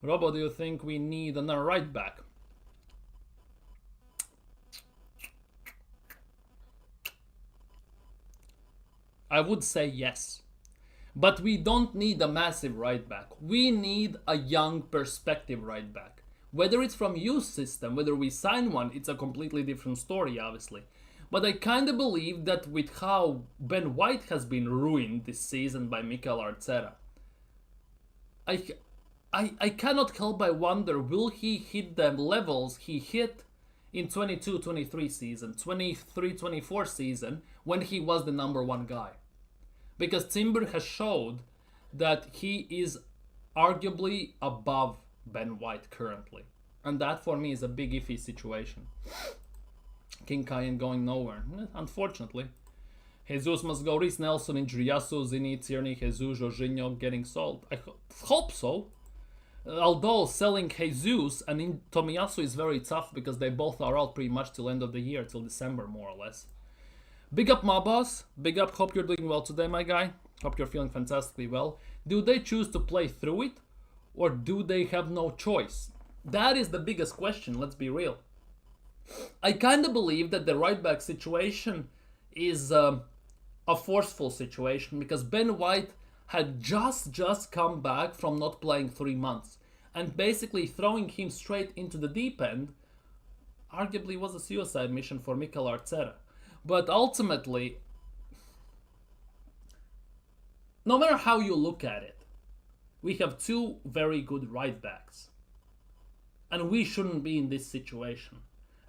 Robo, do you think we need another right back? I would say yes. But we don't need a massive right back. We need a young perspective right back. Whether it's from youth system, whether we sign one, it's a completely different story, obviously. But I kind of believe that with how Ben White has been ruined this season by Mikel Arteta, I, I cannot help but wonder, will he hit the levels he hit in 22-23 season, 23-24 season, when he was the number one guy? Because Timber has showed that he is arguably above Ben White currently. And that for me is a big iffy situation. King Kayan going nowhere, unfortunately. Jesus must go. Reece Nelson, Yasu, Zini, Tierney, Jesus, Jorginho getting sold. I hope so. Although selling Jesus and Tomiyasu is very tough because they both are out pretty much till end of the year, till December more or less. Big up my boss. Big up. Hope you're doing well today, my guy. Hope you're feeling fantastically well. Do they choose to play through it, or do they have no choice? That is the biggest question, let's be real. I kind of believe that the right back situation is a forceful situation because Ben White had just come back from not playing 3 months, and basically throwing him straight into the deep end arguably was a suicide mission for Mikel Arteta. But ultimately, no matter how you look at it, we have two very good right backs. And we shouldn't be in this situation.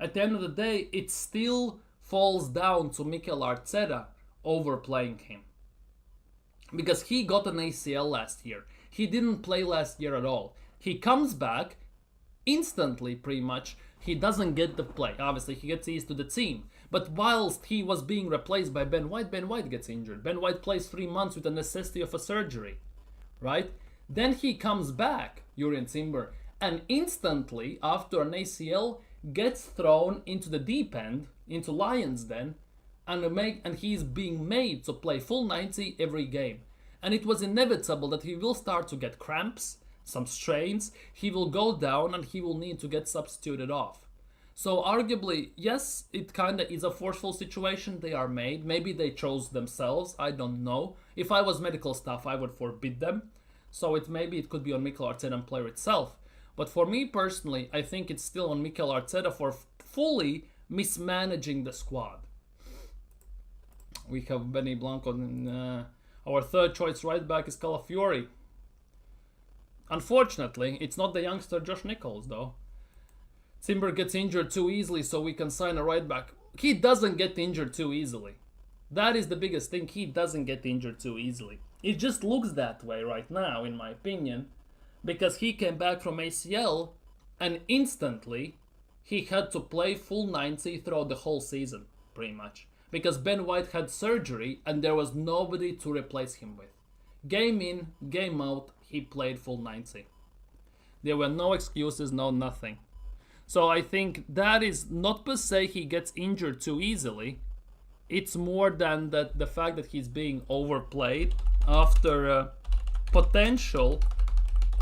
At the end of the day, it still falls down to Mikel Arteta overplaying him. Because he got an ACL last year. He didn't play last year at all. He comes back instantly, pretty much. He doesn't get the play. Obviously, he gets eased to the team. But whilst he was being replaced by Ben White gets injured. Ben White plays 3 months with the necessity of a surgery, right? Then he comes back, Jurrien Timber, and instantly, after an ACL, gets thrown into the deep end, into Lions Den, and he's being made to play full 90 every game. And it was inevitable that he will start to get cramps, some strains, he will go down and he will need to get substituted off. So arguably, yes, it kind of is a forceful situation they are made. Maybe they chose themselves, I don't know. If I was medical staff, I would forbid them. So maybe it could be on Mikel Arteta and player itself. But for me personally, I think it's still on Mikel Arteta for fully mismanaging the squad. We have Benny Blanco. Our third choice right back is Calafiori. Unfortunately, it's not the youngster Josh Nichols though. Timber gets injured too easily, so we can sign a right back. He doesn't get injured too easily. That is the biggest thing. He doesn't get injured too easily. It just looks that way right now, in my opinion, because he came back from ACL and instantly he had to play full 90 throughout the whole season, pretty much. Because Ben White had surgery and there was nobody to replace him with. Game in, game out, he played full 90. There were no excuses, no nothing. So I think that is not per se he gets injured too easily. It's more than that the fact that he's being overplayed after a potential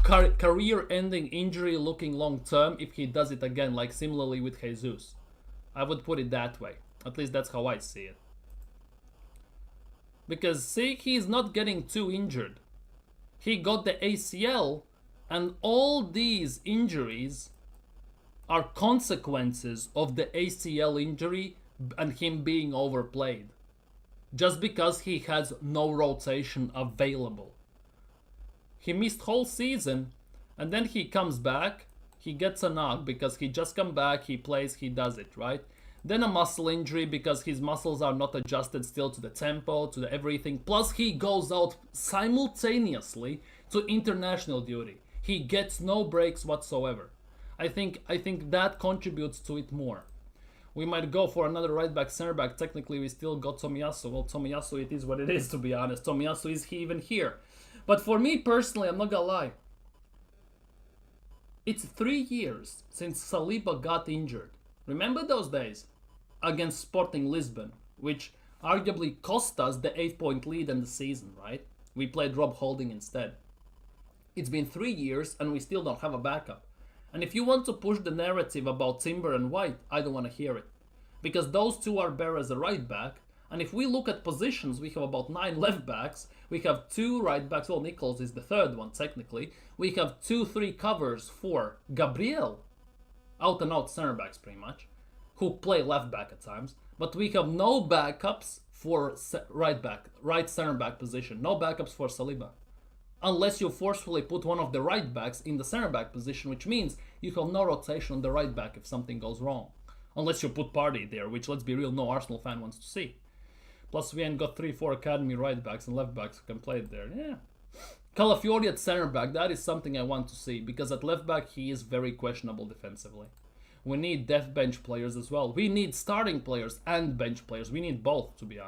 career-ending injury looking long-term if he does it again, like similarly with Jesus. I would put it that way. At least that's how I see it. Because see, he's not getting too injured. He got the ACL, and all these injuries are consequences of the ACL injury and him being overplayed. Just because he has no rotation available. He missed whole season, and then he comes back, he gets a knock because he just come back, he plays, he does it, right? Then a muscle injury because his muscles are not adjusted still to the tempo, to the everything. Plus he goes out simultaneously to international duty. He gets no breaks whatsoever. I think that contributes to it more. We might go for another right back, center back. Technically, we still got Tomiyasu. Well, Tomiyasu, it is what it is, to be honest. Tomiyasu, is he even here? But for me personally, I'm not gonna lie. It's 3 years since Saliba got injured. Remember those days? Against Sporting Lisbon, which arguably cost us the 8-point lead in the season, right? We played Rob Holding instead. It's been 3 years and we still don't have a backup. And if you want to push the narrative about Timber and White, I don't want to hear it. Because those two are better as a right back. And if we look at positions, we have about 9 left backs. We have 2 right backs. Well, Nichols is the third one, technically. We have 2-3 covers for Gabriel. Out and out center backs, pretty much. Who play left back at times. But we have no backups for right center back position. No backups for Saliba. Unless you forcefully put one of the right backs in the center back position, which means you have no rotation on the right back if something goes wrong. Unless you put Partey there, which, let's be real, no Arsenal fan wants to see. Plus, we ain't got 3-4 academy right backs and left backs who can play it there. Yeah. Calafiori at center back, that is something I want to see, because at left back he is very questionable defensively. We need depth bench players as well. We need starting players and bench players. We need both, to be honest.